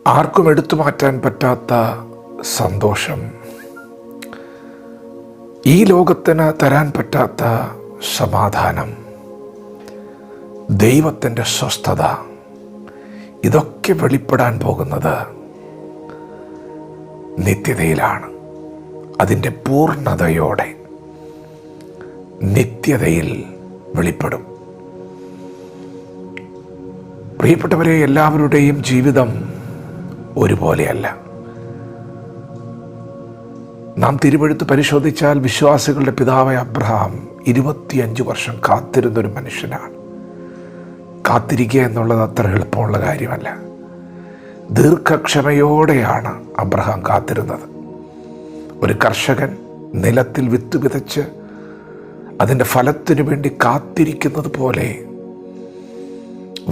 ആർക്കും എടുത്തു മാറ്റാൻ പറ്റാത്ത സന്തോഷം, ഈ ലോകത്തിന് തരാൻ പറ്റാത്ത സമാധാനം, ദൈവത്തിൻ്റെ സ്വസ്ഥത, ഇതൊക്കെ വെളിപ്പെടാൻ പോകുന്നത് നിത്യതയിലാണ്. അതിൻ്റെ പൂർണ്ണതയോടെ നിത്യതയിൽ വെളിപ്പെടും. പ്രിയപ്പെട്ടവരെ, എല്ലാവരുടെയും ജീവിതം ഒരുപോലെയല്ല. നാം തിരുവെഴുത്ത് പരിശോധിച്ചാൽ വിശ്വാസികളുടെ പിതാവായ അബ്രഹാം 25 വർഷം കാത്തിരുന്നൊരു മനുഷ്യനാണ്. കാത്തിരിക്കുക എന്നുള്ളത് അത്ര എളുപ്പമുള്ള കാര്യമല്ല. ദീർഘക്ഷമയോടെയാണ് അബ്രഹാം കാത്തിരുന്നത്. ഒരു കർഷകൻ നിലത്തിൽ വിത്ത് വിതച്ച് അതിൻ്റെ ഫലത്തിനു വേണ്ടി കാത്തിരിക്കുന്നത് പോലെ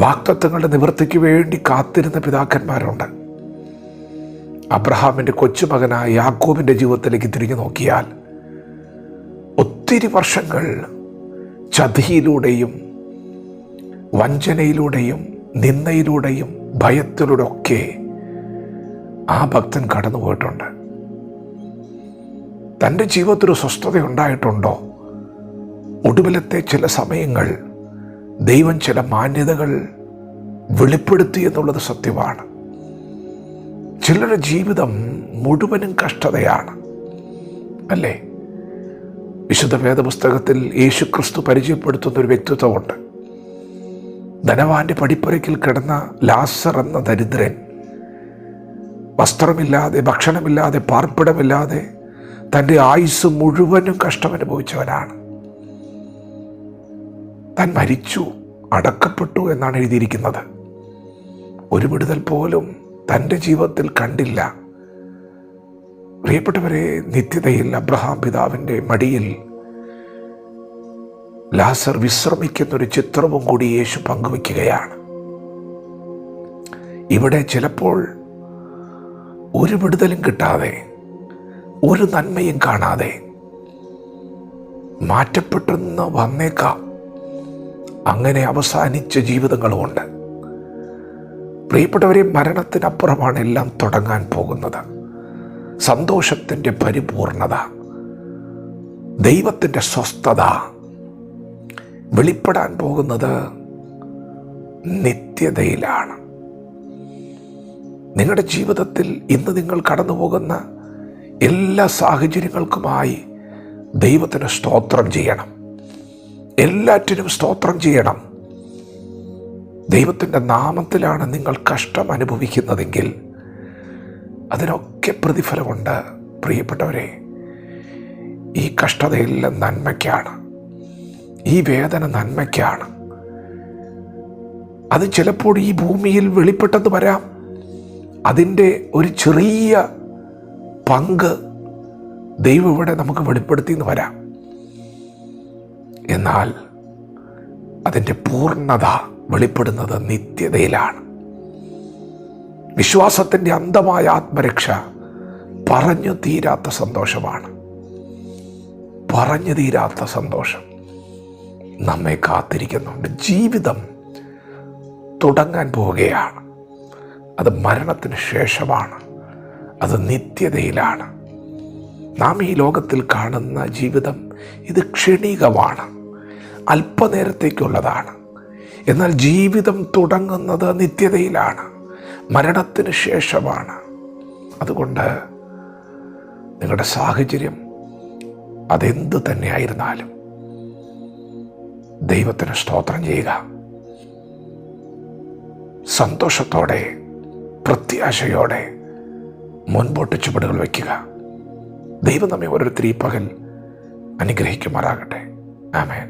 വാഗ്ദത്തങ്ങളുടെ നിവൃത്തിക്ക് വേണ്ടി കാത്തിരുന്ന പിതാക്കന്മാരുണ്ട്. അബ്രഹാമിൻ്റെ കൊച്ചുമകനായ യാക്കോബിൻ്റെ ജീവിതത്തിലേക്ക് തിരിഞ്ഞു നോക്കിയാൽ ഒത്തിരി വർഷങ്ങൾ ചതിയിലൂടെയും വഞ്ചനയിലൂടെയും നിന്ദയിലൂടെയും ഭയത്തിലൂടെ ഒക്കെ ആ ഭക്തൻ കടന്നുപോയിട്ടുണ്ട്. തൻ്റെ ജീവിതത്തിൽ സ്വസ്ഥത ഉണ്ടായിട്ടുണ്ടോ? ഒടുവിലത്തെ ചില സമയങ്ങൾ ദൈവം ചില മാന്യതകൾ വെളിപ്പെടുത്തി എന്നുള്ളത് സത്യമാണ്. ചിലരുടെ ജീവിതം മുഴുവനും കഷ്ടതയാണ്, അല്ലേ? വിശുദ്ധ വേദപുസ്തകത്തിൽ യേശുക്രിസ്തു പരിചയപ്പെടുത്തുന്ന ഒരു വ്യക്തിത്വമുണ്ട്. ധനവാന്റെ പടിപ്പുരയ്ക്കിൽ കിടന്ന ലാസർ എന്ന ദരിദ്രൻ വസ്ത്രമില്ലാതെ, ഭക്ഷണമില്ലാതെ, പാർപ്പിടമില്ലാതെ തൻ്റെ ആയുസ് മുഴുവനും കഷ്ടമനുഭവിച്ചവനാണ്. താൻ മരിച്ചു, അടക്കപ്പെട്ടു എന്നാണ് എഴുതിയിരിക്കുന്നത്. ഒരു വിടുതൽ പോലും തൻ്റെ ജീവിതത്തിൽ കണ്ടില്ല. പ്രിയപ്പെട്ടവരെ, നിത്യതയിൽ അബ്രഹാം പിതാവിൻ്റെ മടിയിൽ ലാസർ വിശ്രമിക്കുന്നൊരു ചിത്രവും കൂടി യേശു പങ്കുവയ്ക്കുകയാണ്. ഇവിടെ ചിലപ്പോൾ ഒരു വിടുതലും കിട്ടാതെ, ഒരു നന്മയും കാണാതെ മാറ്റപ്പെട്ടെന്ന് വന്നേക്കാം. അങ്ങനെ അവസാനിച്ച ജീവിതങ്ങളുമുണ്ട്. പ്രിയപ്പെട്ടവരെ, മരണത്തിനപ്പുറമാണ് എല്ലാം തുടങ്ങാൻ പോകുന്നത്. സന്തോഷത്തിൻ്റെ പരിപൂർണത, ദൈവത്തിൻ്റെ സ്വസ്ഥത വെളിപ്പെടാൻ പോകുന്നത് നിത്യതയിലാണ്. നിങ്ങളുടെ ജീവിതത്തിൽ ഇന്ന് നിങ്ങൾ കടന്നു പോകുന്ന എല്ലാ സാഹചര്യങ്ങൾക്കുമായി ദൈവത്തിന് സ്തോത്രം ചെയ്യണം. എല്ലാറ്റിനും സ്തോത്രം ചെയ്യണം. ദൈവത്തിൻ്റെ നാമത്തിലാണ് നിങ്ങൾ കഷ്ടം അനുഭവിക്കുന്നതെങ്കിൽ അതിനൊക്കെ പ്രതിഫലമുണ്ട്. പ്രിയപ്പെട്ടവരെ, ഈ കഷ്ടതയെല്ലാം നന്മയ്ക്കാണ്. ഈ വേദന നന്മയ്ക്കാണ്. അത് ചിലപ്പോൾ ഈ ഭൂമിയിൽ വെളിപ്പെട്ടെന്ന് വരാം. അതിൻ്റെ ഒരു ചെറിയ പങ്ക് ദൈവം ഇവിടെ നമുക്ക് വെളിപ്പെടുത്തിയെന്ന് വരാം. എന്നാൽ അതിൻ്റെ പൂർണ്ണത വെളിപ്പെടുന്നത് നിത്യതയിലാണ്. വിശ്വാസത്തിൻ്റെ അന്ധമായ ആത്മരക്ഷ പറഞ്ഞു തീരാത്ത സന്തോഷമാണ്. പറഞ്ഞു തീരാത്ത സന്തോഷം നമ്മെ കാത്തിരിക്കുന്നുണ്ട്. ജീവിതം തുടങ്ങാൻ പോവുകയാണ്. അത് മരണത്തിന് ശേഷമാണ്. അത് നിത്യതയിലാണ്. നാം ഈ ലോകത്തിൽ കാണുന്ന ജീവിതം ഇത് ക്ഷണികമാണ്, അല്പനേരത്തേക്കുള്ളതാണ്. എന്നാൽ ജീവിതം തുടങ്ങുന്നത് നിത്യതയിലാണ്, മരണത്തിന് ശേഷമാണ്. അതുകൊണ്ട് നിങ്ങളുടെ സാഹചര്യം അതെന്തു തന്നെയായിരുന്നാലും ദൈവത്തിന് സ്തോത്രം ചെയ്യുക. സന്തോഷത്തോടെ, പ്രത്യാശയോടെ മുൻപോട്ട് ചുവടുകൾ വയ്ക്കുക. ദൈവം നമ്മെ ഓരോരുത്തരും ഈ പകൽ അനുഗ്രഹിക്കുമാറാകട്ടെ. ആമേൻ.